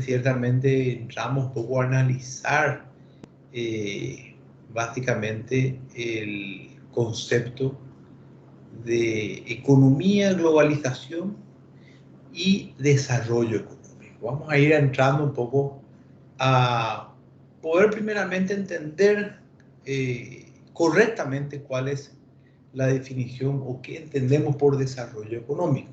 ciertamente entramos un poco a analizar básicamente el concepto de economía, globalización y desarrollo económico. Vamos a ir entrando un poco a poder primeramente entender correctamente cuál es la definición o qué entendemos por desarrollo económico.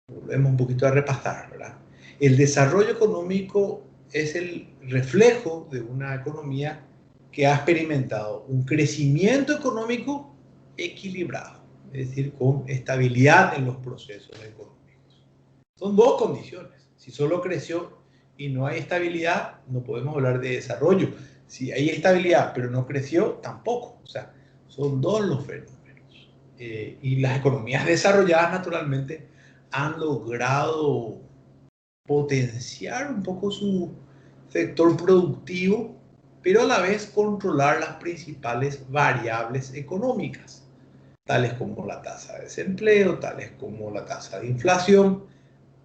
Volvemos un poquito a repasar, ¿verdad? El desarrollo económico es el reflejo de una economía que ha experimentado un crecimiento económico equilibrado, es decir, con estabilidad en los procesos económicos. Son dos condiciones. Si solo creció y no hay estabilidad, no podemos hablar de desarrollo. Si hay estabilidad pero no creció, tampoco. O sea, son dos los fenómenos. Y las economías desarrolladas, naturalmente, han logrado potenciar un poco su sector productivo, pero a la vez controlar las principales variables económicas, tales como la tasa de desempleo, tales como la tasa de inflación,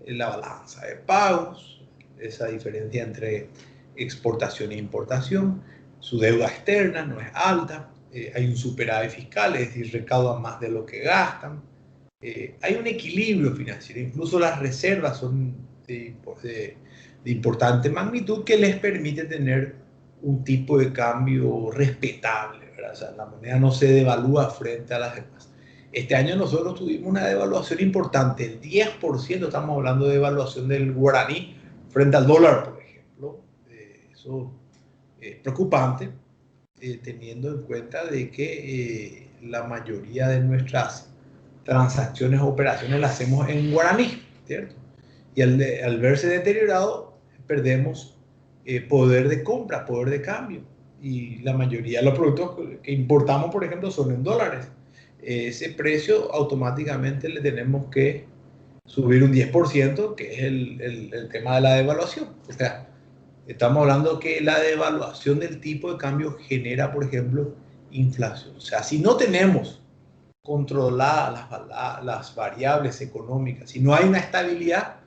la balanza de pagos, esa diferencia entre exportación e importación, su deuda externa no es alta, hay un superávit fiscal, es decir, recaudan más de lo que gastan, hay un equilibrio financiero, incluso las reservas son de importante magnitud que les permite tener un tipo de cambio respetable, ¿verdad? O sea, la moneda no se devalúa frente a las demás. Este año nosotros tuvimos una devaluación importante, el 10%, estamos hablando de devaluación del guaraní frente al dólar, por ejemplo. Eso es preocupante, teniendo en cuenta de que la mayoría de nuestras transacciones o operaciones las hacemos en guaraní, ¿cierto? Y al verse deteriorado, perdemos poder de compra, poder de cambio. Y la mayoría de los productos que importamos, por ejemplo, son en dólares. Ese precio automáticamente le tenemos que subir un 10%, que es el tema de la devaluación. O sea, estamos hablando que la devaluación del tipo de cambio genera, por ejemplo, inflación. O sea, si no tenemos controladas las variables económicas, si no hay una estabilidad,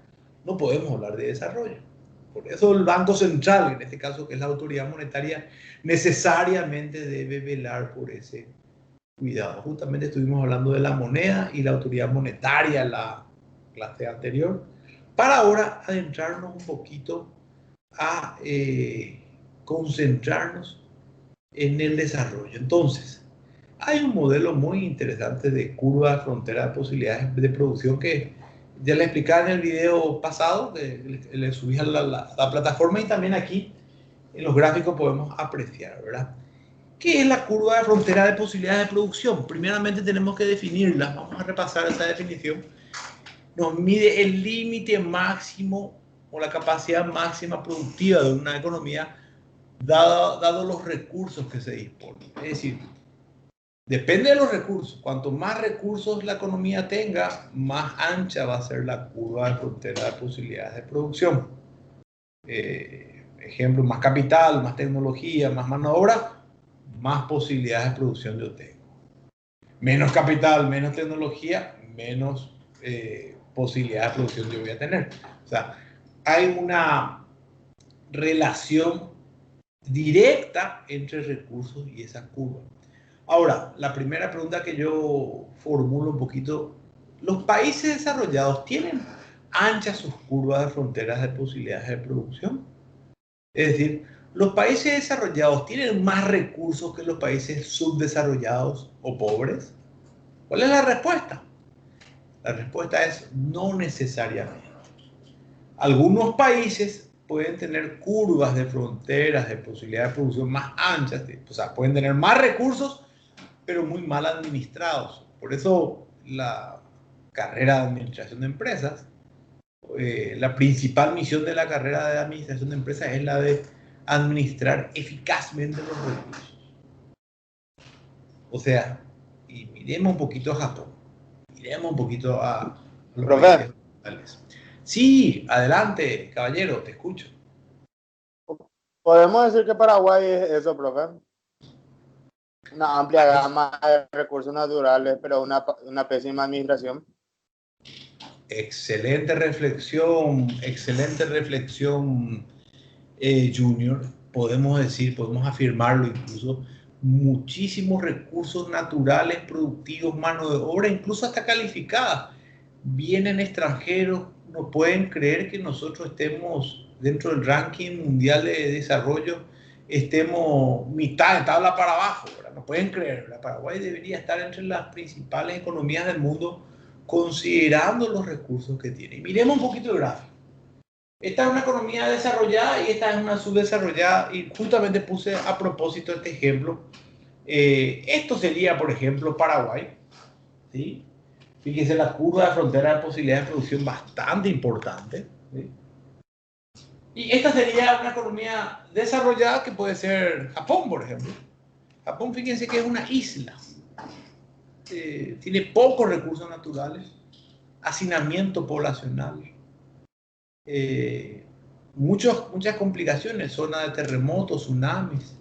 no podemos hablar de desarrollo. Por eso el Banco Central, en este caso que es la autoridad monetaria, necesariamente debe velar por ese cuidado. Justamente estuvimos hablando de la moneda y la autoridad monetaria en la clase anterior, para ahora adentrarnos un poquito a concentrarnos en el desarrollo. Entonces, hay un modelo muy interesante de curva de frontera de posibilidades de producción que ya le explicaba en el video pasado, que le subí a la plataforma, y también aquí en los gráficos podemos apreciar, ¿verdad? ¿Qué es la curva de frontera de posibilidades de producción? Primeramente tenemos que definirla. Vamos a repasar esa definición. Nos mide el límite máximo o la capacidad máxima productiva de una economía dado los recursos que se disponen. Es decir, depende de los recursos. Cuanto más recursos la economía tenga, más ancha va a ser la curva de frontera de posibilidades de producción. Ejemplo, más capital, más tecnología, más mano de obra, más posibilidades de producción yo tengo. Menos capital, menos tecnología, menos posibilidades de producción yo voy a tener. O sea, hay una relación directa entre recursos y esa curva. Ahora, la primera pregunta que yo formulo un poquito, ¿los países desarrollados tienen anchas sus curvas de fronteras de posibilidades de producción? Es decir, ¿los países desarrollados tienen más recursos que los países subdesarrollados o pobres? ¿Cuál es la respuesta? La respuesta es no necesariamente. Algunos países pueden tener curvas de fronteras de posibilidades de producción más anchas, o sea, pueden tener más recursos, pero muy mal administrados. Por eso la carrera de administración de empresas, la principal misión de la carrera de administración de empresas es la de administrar eficazmente los recursos. O sea, y miremos un poquito a Japón, miremos un poquito a los países Profe, occidentales. Sí, adelante, caballero, te escucho. podemos decir que Paraguay es eso, profe. Una amplia gama de recursos naturales, pero una pésima administración. excelente reflexión, Junior. Podemos decir, podemos afirmarlo incluso, muchísimos recursos naturales, productivos, mano de obra, incluso hasta calificada, vienen extranjeros. No pueden creer que nosotros estemos dentro del ranking mundial de desarrollo, estemos mitad de tabla para abajo, ¿verdad? No pueden creer, ¿verdad? Paraguay debería estar entre las principales economías del mundo considerando los recursos que tiene. Y miremos un poquito el gráfico. Esta es una economía desarrollada y esta es una subdesarrollada, y justamente puse a propósito este ejemplo. Esto sería, por ejemplo, Paraguay, ¿sí? Fíjense la curva de frontera de posibilidades de producción bastante importante, ¿sí? Y esta sería una economía desarrollada que puede ser Japón, por ejemplo. Japón, fíjense que es una isla. Tiene pocos recursos naturales, hacinamiento poblacional, muchas complicaciones, zona de terremotos, tsunamis.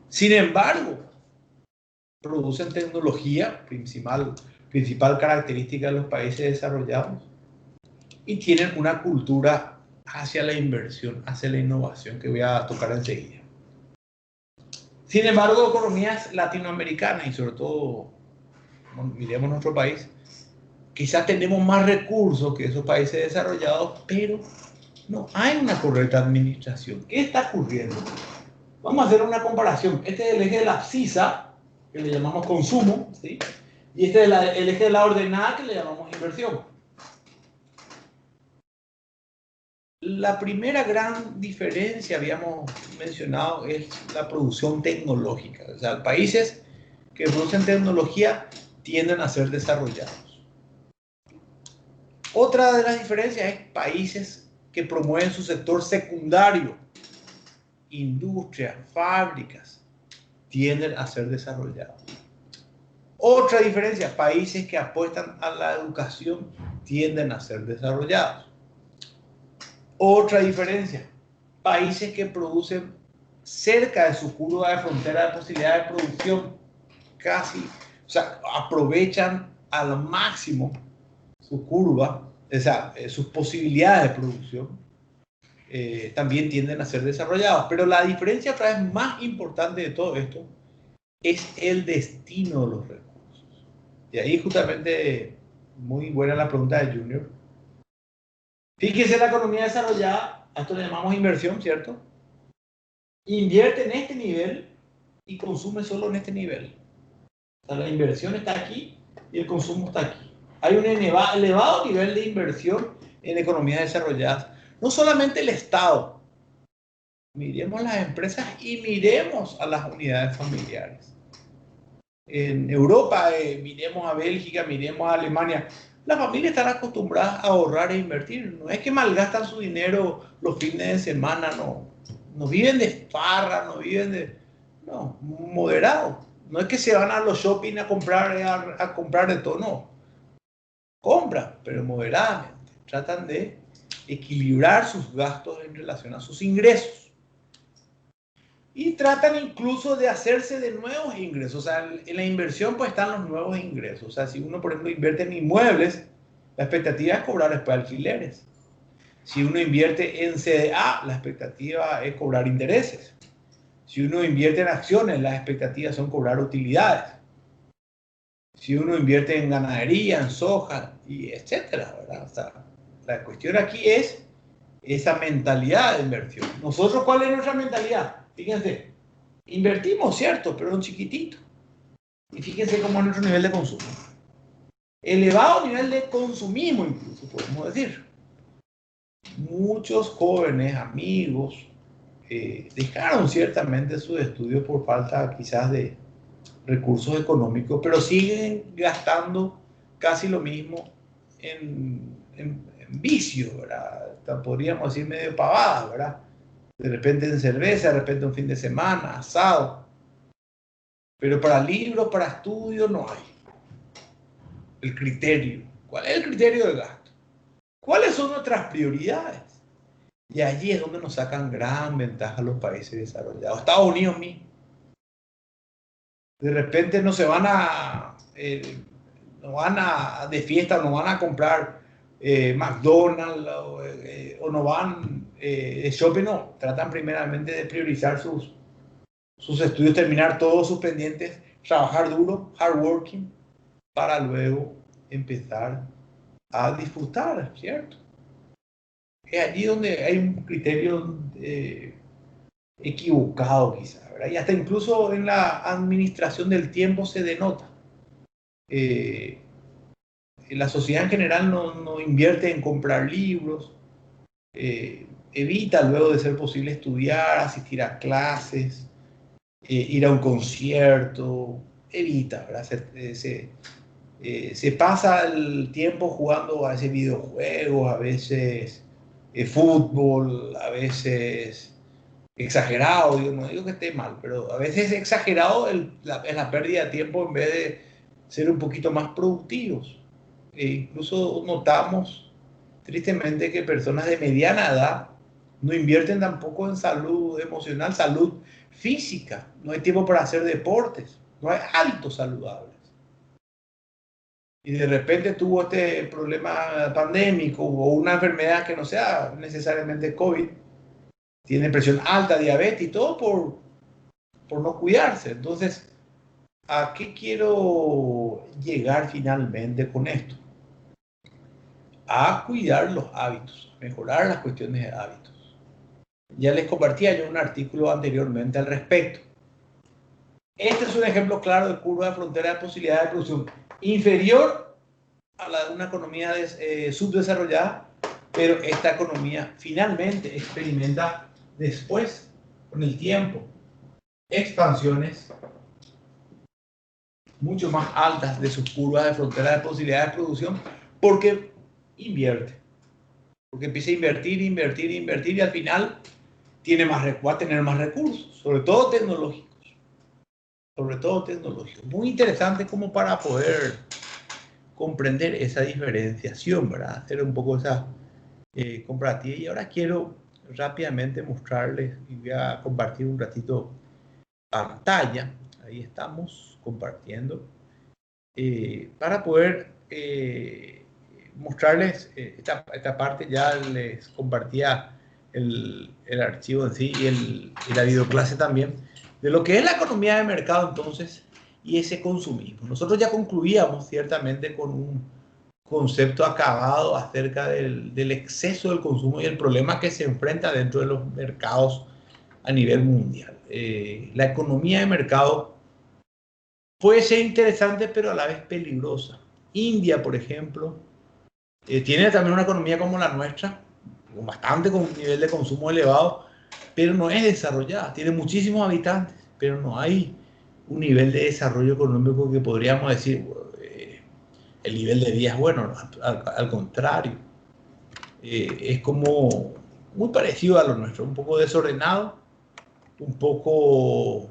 Sin embargo, producen tecnología, principal característica de los países desarrollados, y tienen una cultura hacia la inversión, hacia la innovación, que voy a tocar enseguida. Sin embargo, economías latinoamericanas, y sobre todo, miremos nuestro país, quizás tenemos más recursos que esos países desarrollados, pero no hay una correcta administración. ¿Qué está ocurriendo? Vamos a hacer una comparación. Este es el eje de la abscisa, que le llamamos consumo, ¿sí? Y este es el eje de la ordenada, que le llamamos inversión. La primera gran diferencia, habíamos mencionado, es la producción tecnológica. O sea, países que producen tecnología tienden a ser desarrollados. Otra de las diferencias es países que promueven su sector secundario, industria, fábricas, tienden a ser desarrollados. Otra diferencia, países que apuestan a la educación tienden a ser desarrollados. Otra diferencia, países que producen cerca de su curva de frontera de posibilidad de producción, casi, o sea, aprovechan al máximo su curva, o sea, sus posibilidades de producción, también tienden a ser desarrollados. Pero la diferencia otra vez más importante de todo esto es el destino de los recursos. Y ahí justamente, muy buena la pregunta de Junior. Fíjense, la economía desarrollada, a esto le llamamos inversión, ¿cierto? Invierte en este nivel y consume solo en este nivel. O sea, la inversión está aquí y el consumo está aquí. Hay un elevado nivel de inversión en economías desarrolladas. No solamente el Estado. Miremos las empresas y miremos a las unidades familiares. En Europa, miremos a Bélgica, miremos a Alemania. Las familias están acostumbradas a ahorrar e invertir. No es que malgastan su dinero los fines de semana, no. No viven de farra, no viven de... No, moderado. No es que se van a los shopping a comprar de todo, no. Compran, pero moderadamente. Tratan de equilibrar sus gastos en relación a sus ingresos. Y tratan incluso de hacerse de nuevos ingresos. O sea, en la inversión pues están los nuevos ingresos. O sea, si uno, por ejemplo, invierte en inmuebles, la expectativa es cobrar después alquileres. Si uno invierte en CDA, la expectativa es cobrar intereses. Si uno invierte en acciones, las expectativas son cobrar utilidades. Si uno invierte en ganadería, en soja, y etcétera, ¿verdad? O sea, la cuestión aquí es esa mentalidad de inversión. Nosotros, ¿cuál es nuestra mentalidad? Fíjense, invertimos, cierto, pero un chiquitito. Y fíjense cómo es nuestro nivel de consumo. Elevado nivel de consumismo, incluso, podemos decir. Muchos jóvenes, amigos, dejaron ciertamente sus estudios por falta quizás de recursos económicos, pero siguen gastando casi lo mismo en vicio, ¿verdad? Podríamos decir medio pavada, ¿verdad? De repente en cerveza, de repente un fin de semana, asado. Pero para libros, para estudios, no hay. El criterio. ¿Cuál es el criterio de gasto? ¿Cuáles son nuestras prioridades? Y allí es donde nos sacan gran ventaja los países desarrollados. Estados Unidos mismo. De repente no se van a... no van de fiesta, no van a comprar McDonald's o no van de shopping, no. Tratan primeramente de priorizar sus estudios, terminar todos sus pendientes, trabajar duro, hard working, para luego empezar a disfrutar, ¿cierto? Es allí donde hay un criterio equivocado quizá, ¿verdad? Y hasta incluso en la administración del tiempo se denota. La sociedad en general no invierte en comprar libros, evita luego de ser posible estudiar, asistir a clases, ir a un concierto, evita, ¿verdad? Se pasa el tiempo jugando a veces videojuegos, a veces fútbol, a veces exagerado, digo, no digo que esté mal, pero a veces exagerado la pérdida de tiempo en vez de ser un poquito más productivos. Incluso notamos tristemente que personas de mediana edad no invierten tampoco en salud emocional, salud física. No hay tiempo para hacer deportes, no hay hábitos saludables. Y de repente tuvo este problema pandémico o una enfermedad que no sea necesariamente COVID, tiene presión alta, diabetes y todo por no cuidarse. Entonces, ¿a qué quiero llegar finalmente con esto? A cuidar los hábitos, mejorar las cuestiones de hábitos. Ya les compartía yo un artículo anteriormente al respecto. Este es un ejemplo claro de curva de frontera de posibilidad de producción inferior a la de una economía subdesarrollada, pero esta economía finalmente experimenta después, con el tiempo, expansiones mucho más altas de sus curvas de frontera de posibilidad de producción, porque invierte, porque empieza a invertir y al final va a tener más recursos, sobre todo tecnológicos. Muy interesante como para poder comprender esa diferenciación, ¿verdad? Hacer un poco esa comparativa. Y ahora quiero rápidamente mostrarles y voy a compartir un ratito pantalla. Ahí estamos compartiendo para poder mostrarles esta parte. Ya les compartía el archivo en sí y la videoclase también de lo que es la economía de mercado entonces y ese consumismo. Nosotros ya concluíamos ciertamente con un concepto acabado acerca del exceso del consumo y el problema que se enfrenta dentro de los mercados a nivel mundial. La economía de mercado puede ser interesante, pero a la vez peligrosa. India, por ejemplo, tiene también una economía como la nuestra, con un nivel de consumo elevado, pero no es desarrollada. Tiene muchísimos habitantes, pero no hay un nivel de desarrollo económico que podríamos decir, el nivel de vida es bueno. Al contrario, es como muy parecido a lo nuestro, un poco desordenado, un poco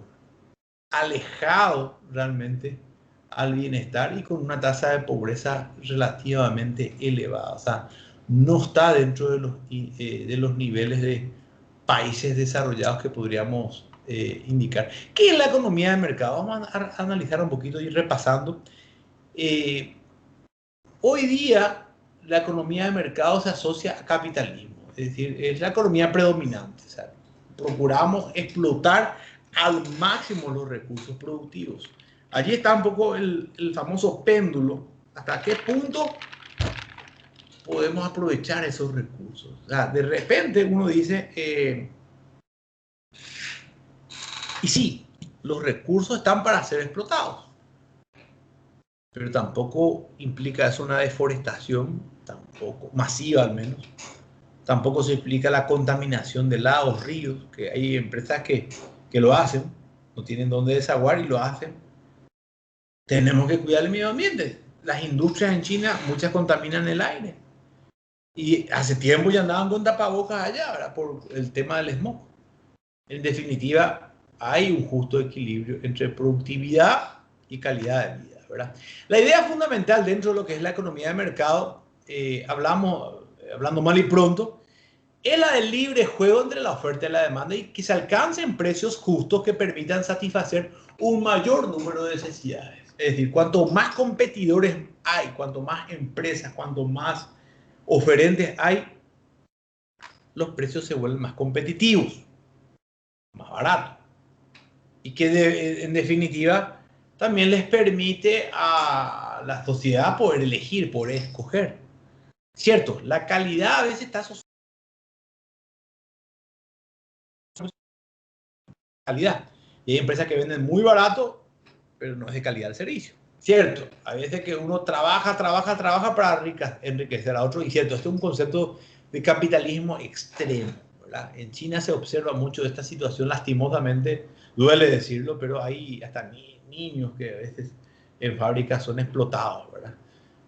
alejado realmente al bienestar y con una tasa de pobreza relativamente elevada. O sea, no está dentro de los niveles de países desarrollados que podríamos indicar. ¿Qué es la economía de mercado? Vamos a analizar un poquito y repasando. Hoy día la economía de mercado se asocia a capitalismo, es decir, es la economía predominante. O sea, procuramos explotar al máximo los recursos productivos. Allí está un poco el famoso péndulo. ¿Hasta qué punto podemos aprovechar esos recursos? O sea, de repente uno dice, y sí, los recursos están para ser explotados, pero tampoco implica eso una deforestación, tampoco masiva al menos. Tampoco se explica la contaminación de lagos, ríos, que hay empresas que lo hacen, no tienen dónde desaguar y lo hacen. Tenemos que cuidar el medio ambiente. Las industrias en China, muchas contaminan el aire. Y hace tiempo ya andaban con tapabocas allá, ¿verdad? Por el tema del smog. En definitiva, hay un justo equilibrio entre productividad y calidad de vida, ¿verdad? La idea fundamental dentro de lo que es la economía de mercado, hablando mal y pronto, es la del libre juego entre la oferta y la demanda y que se alcancen precios justos que permitan satisfacer un mayor número de necesidades. Es decir, cuanto más competidores hay, cuanto más empresas, cuanto más oferentes hay, los precios se vuelven más competitivos, más baratos. Y que en definitiva también les permite a la sociedad poder elegir, poder escoger. Cierto, la calidad a veces está asociada a calidad. Y hay empresas que venden muy barato, pero no es de calidad el servicio. Cierto, a veces que uno trabaja para enriquecer a otro. Y cierto, este es un concepto de capitalismo extremo, ¿verdad? En China se observa mucho de esta situación, lastimosamente, duele decirlo, pero hay hasta niños que a veces en fábricas son explotados, ¿verdad?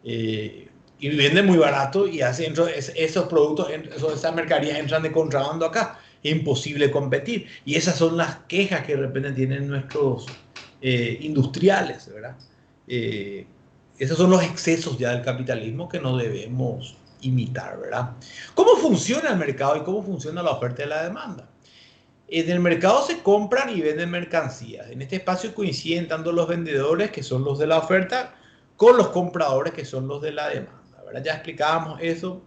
Y venden muy barato y hacen esos productos, esas mercaderías entran de contrabando acá. Es imposible competir. Y esas son las quejas que de repente tienen nuestros industriales, ¿verdad? Esos son los excesos ya del capitalismo que no debemos imitar, ¿verdad? ¿Cómo funciona el mercado y cómo funciona la oferta y la demanda? En el mercado se compran y venden mercancías. En este espacio coinciden tanto los vendedores, que son los de la oferta, con los compradores, que son los de la demanda, ¿verdad? Ya explicábamos eso,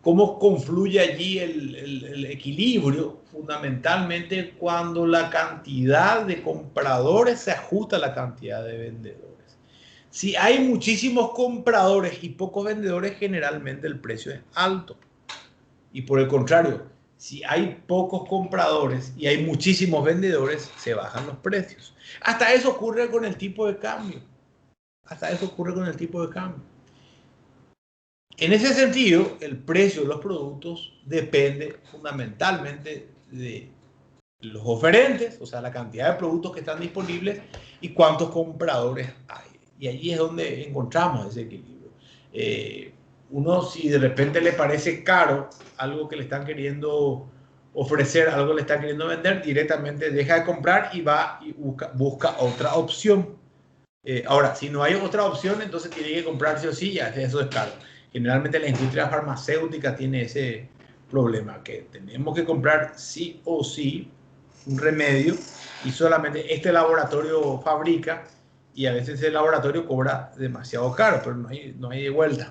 cómo confluye allí el equilibrio, fundamentalmente cuando la cantidad de compradores se ajusta a la cantidad de vendedores. Si hay muchísimos compradores y pocos vendedores, generalmente el precio es alto. Y por el contrario, si hay pocos compradores y hay muchísimos vendedores, se bajan los precios. Hasta eso ocurre con el tipo de cambio. Hasta eso ocurre con el tipo de cambio. En ese sentido, el precio de los productos depende fundamentalmente de los oferentes, o sea, la cantidad de productos que están disponibles y cuántos compradores hay. Y allí es donde encontramos ese equilibrio. Uno, si de repente le parece caro algo que le están queriendo ofrecer, algo que le están queriendo vender, directamente deja de comprar y va y busca otra opción. Ahora, si no hay otra opción, entonces tiene que comprar sí o sí, ya eso es caro. Generalmente la industria farmacéutica tiene ese problema, que tenemos que comprar sí o sí un remedio y solamente este laboratorio fabrica y a veces el laboratorio cobra demasiado caro, pero no hay de vuelta,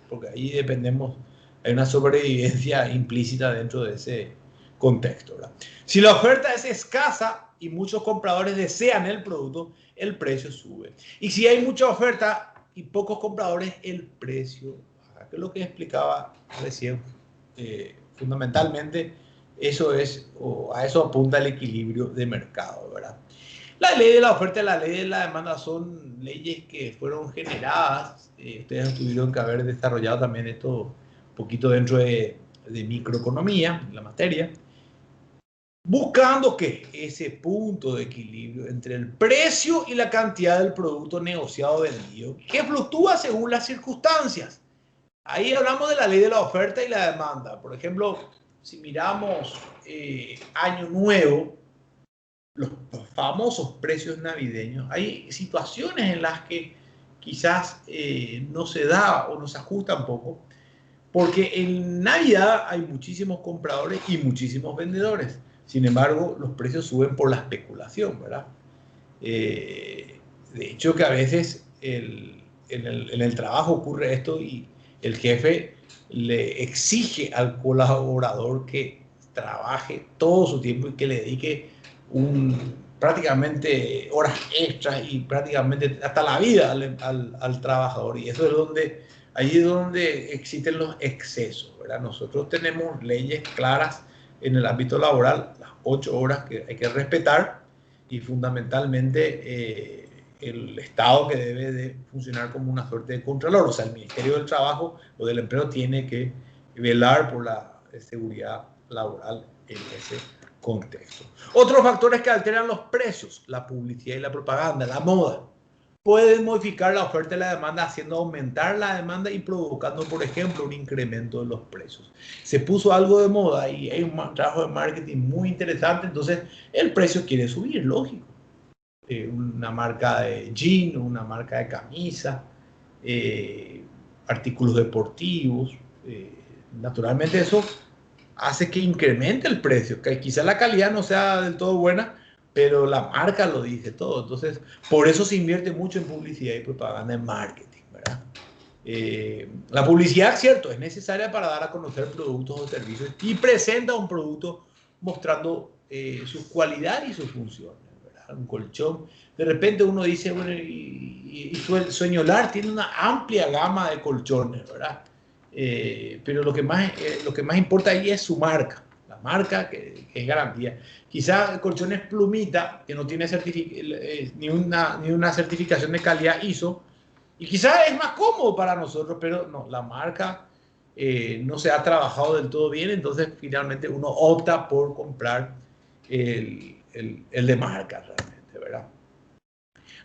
porque ahí dependemos, hay una sobrevivencia implícita dentro de ese contexto, ¿verdad? Si la oferta es escasa y muchos compradores desean el producto, el precio sube. Y si hay mucha oferta y pocos compradores, el precio baja, que es lo que explicaba recién. Fundamentalmente, eso es, o a eso apunta el equilibrio de mercado, ¿verdad? La ley de la oferta y la ley de la demanda son leyes que fueron generadas. Ustedes tuvieron que haber desarrollado también esto un poquito dentro de microeconomía, la materia, buscando que ese punto de equilibrio entre el precio y la cantidad del producto negociado vendido, que fluctúa según las circunstancias. Ahí hablamos de la ley de la oferta y la demanda. Por ejemplo, si miramos Año Nuevo, los famosos precios navideños, hay situaciones en las que quizás no se da o no se ajusta un poco, porque en Navidad hay muchísimos compradores y muchísimos vendedores. Sin embargo, los precios suben por la especulación, ¿verdad? De hecho, que a veces en el trabajo ocurre esto y el jefe le exige al colaborador que trabaje todo su tiempo y que le dedique prácticamente horas extras y prácticamente hasta la vida al trabajador. Y eso es donde, ahí es donde existen los excesos, ¿verdad? Nosotros tenemos leyes claras en el ámbito laboral, las 8 horas que hay que respetar y fundamentalmente el Estado, que debe de funcionar como una suerte de contralor, o sea, el Ministerio del Trabajo o del Empleo tiene que velar por la seguridad laboral en ese contexto. Otros factores que alteran los precios: la publicidad y la propaganda, la moda. Pueden modificar la oferta y la demanda, haciendo aumentar la demanda y provocando, por ejemplo, un incremento de los precios. Se puso algo de moda y hay un trabajo de marketing muy interesante, entonces el precio quiere subir, lógico. Una marca de jean, una marca de camisa, artículos deportivos. Naturalmente eso hace que incremente el precio, que quizás la calidad no sea del todo buena, pero la marca lo dice todo. Entonces, por eso se invierte mucho en publicidad y propaganda, en marketing, ¿verdad? La publicidad, cierto, es necesaria para dar a conocer productos o servicios y presenta un producto mostrando sus cualidades y sus funciones, ¿verdad? Un colchón. De repente uno dice, bueno, y Sueñolar tiene una amplia gama de colchones, ¿verdad? Pero lo que más importa ahí es su marca, la marca que es garantía. Quizás Colchones Plumita, que no tiene ni una certificación de calidad ISO, y quizás es más cómodo para nosotros, pero no, la marca no se ha trabajado del todo bien, entonces finalmente uno opta por comprar el de marca realmente, ¿verdad?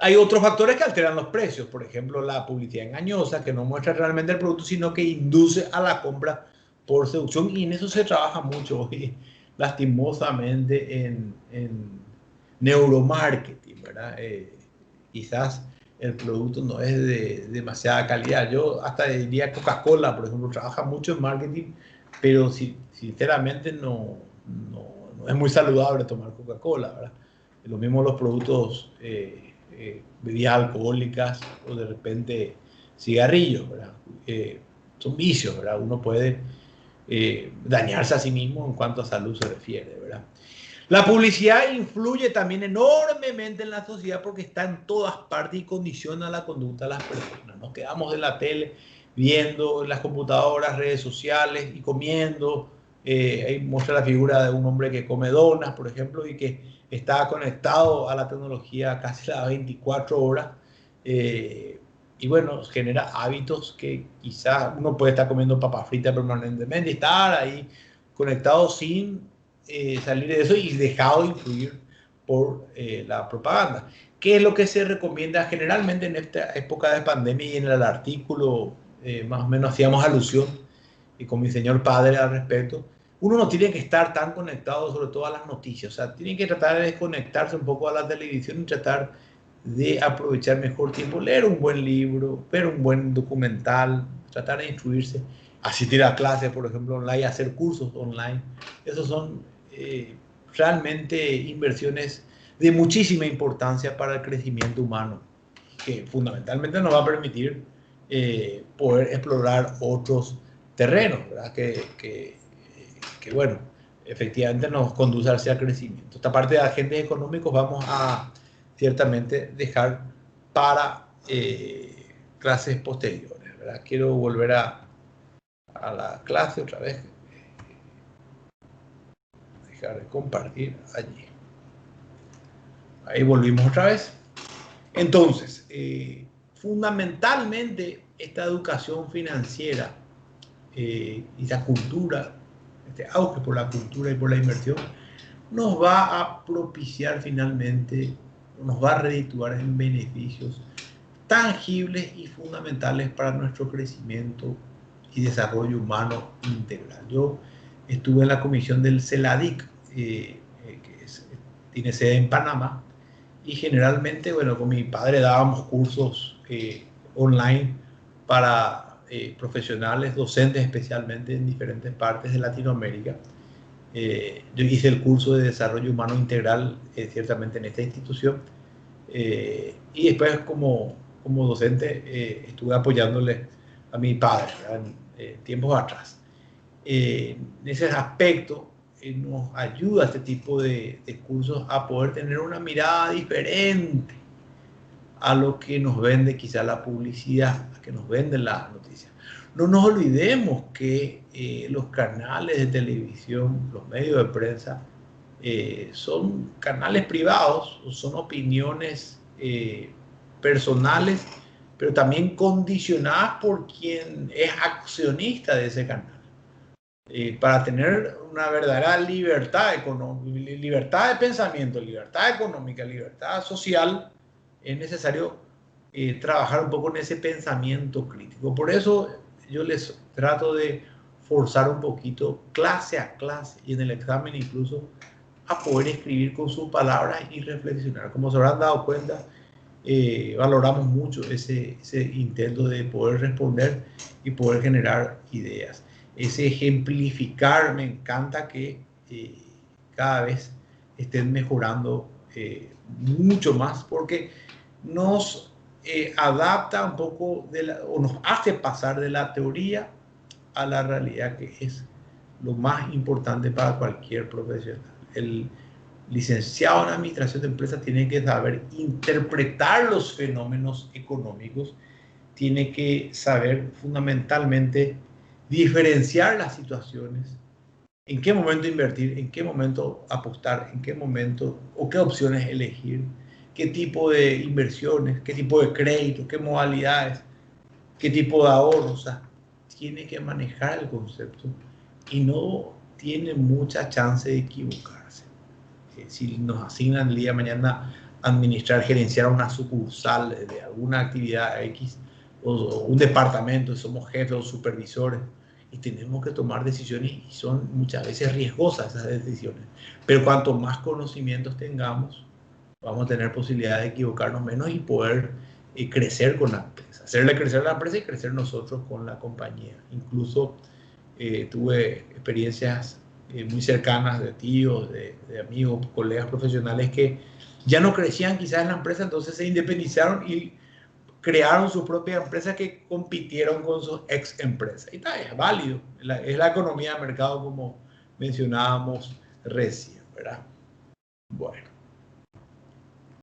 Hay otros factores que alteran los precios, por ejemplo, la publicidad engañosa, que no muestra realmente el producto, sino que induce a la compra por seducción, y en eso se trabaja mucho hoy, lastimosamente, en neuromarketing, ¿verdad? Quizás el producto no es de demasiada calidad. Yo hasta diría Coca-Cola, por ejemplo, trabaja mucho en marketing, pero sinceramente no es muy saludable tomar Coca-Cola, ¿verdad? Lo mismo los productos, bebidas alcohólicas o de repente cigarrillos, ¿verdad? Son vicios, ¿verdad? Uno puede dañarse a sí mismo en cuanto a salud se refiere, ¿verdad? La publicidad influye también enormemente en la sociedad porque está en todas partes y condiciona la conducta de las personas. Nos quedamos en la tele viendo en las computadoras, redes sociales y comiendo. Ahí muestra la figura de un hombre que come donas, por ejemplo, y que está conectado a la tecnología casi las 24 horas. Y bueno, genera hábitos que quizás uno puede estar comiendo papas fritas permanentemente y estar ahí conectado sin salir de eso y dejado de influir por la propaganda. ¿Qué es lo que se recomienda generalmente en esta época de pandemia? Y en el artículo más o menos hacíamos alusión y con mi señor padre al respecto. Uno no tiene que estar tan conectado sobre todo a las noticias, o sea, tiene que tratar de desconectarse un poco a la televisión y tratar de aprovechar mejor tiempo, leer un buen libro, ver un buen documental, tratar de instruirse, asistir a clases, por ejemplo, online, hacer cursos online. Esos son realmente inversiones de muchísima importancia para el crecimiento humano, que fundamentalmente nos va a permitir poder explorar otros terrenos, ¿verdad? Que, bueno, efectivamente nos conduce hacia el crecimiento. Esta parte de agentes económicos vamos a ciertamente dejar para clases posteriores, ¿verdad? Quiero volver a la clase otra vez, dejar de compartir allí. Ahí volvimos otra vez. Entonces, fundamentalmente esta educación financiera y la cultura, este auge por la cultura y por la inversión, nos va a propiciar finalmente, nos va a redituar en beneficios tangibles y fundamentales para nuestro crecimiento y desarrollo humano integral. Yo estuve en la comisión del CELADIC, tiene sede en Panamá, y generalmente, bueno, con mi padre dábamos cursos online para profesionales, docentes especialmente en diferentes partes de Latinoamérica. Yo hice el curso de desarrollo humano integral ciertamente en esta institución y después como docente estuve apoyándole a mi padre, ¿verdad? En tiempos atrás. En ese aspecto nos ayuda este tipo de cursos a poder tener una mirada diferente a lo que nos vende quizá la publicidad, a que nos venden las noticias. No nos olvidemos que los canales de televisión, los medios de prensa, son canales privados, son opiniones personales, pero también condicionadas por quien es accionista de ese canal. Para tener una verdadera libertad económica, libertad de pensamiento, libertad económica, libertad social, es necesario trabajar un poco en ese pensamiento crítico. Por eso yo les trato de forzar un poquito, clase a clase, y en el examen incluso, a poder escribir con sus palabras y reflexionar. Como se habrán dado cuenta, valoramos mucho ese intento de poder responder y poder generar ideas. Ese ejemplificar, me encanta que cada vez estén mejorando mucho más, porque nos adapta un poco o nos hace pasar de la teoría a la realidad, que es lo más importante para cualquier profesional. El licenciado en administración de empresas tiene que saber interpretar los fenómenos económicos, tiene que saber fundamentalmente diferenciar las situaciones, en qué momento invertir, en qué momento apostar, en qué momento o qué opciones elegir, qué tipo de inversiones, qué tipo de créditos, qué modalidades, qué tipo de ahorros. O sea, tiene que manejar el concepto y no tiene mucha chance de equivocarse. Si nos asignan el día de mañana administrar, gerenciar una sucursal de alguna actividad X o un departamento, somos jefes o supervisores y tenemos que tomar decisiones, y son muchas veces riesgosas esas decisiones, pero cuanto más conocimientos tengamos, vamos a tener posibilidad de equivocarnos menos y poder crecer con la empresa, hacerle crecer a la empresa y crecer nosotros con la compañía. Incluso tuve experiencias muy cercanas de tíos, de amigos, colegas profesionales que ya no crecían quizás en la empresa, entonces se independizaron y crearon su propia empresa que compitieron con sus ex empresas. Y está, es válido, es la economía de mercado como mencionábamos recién, ¿verdad? Bueno.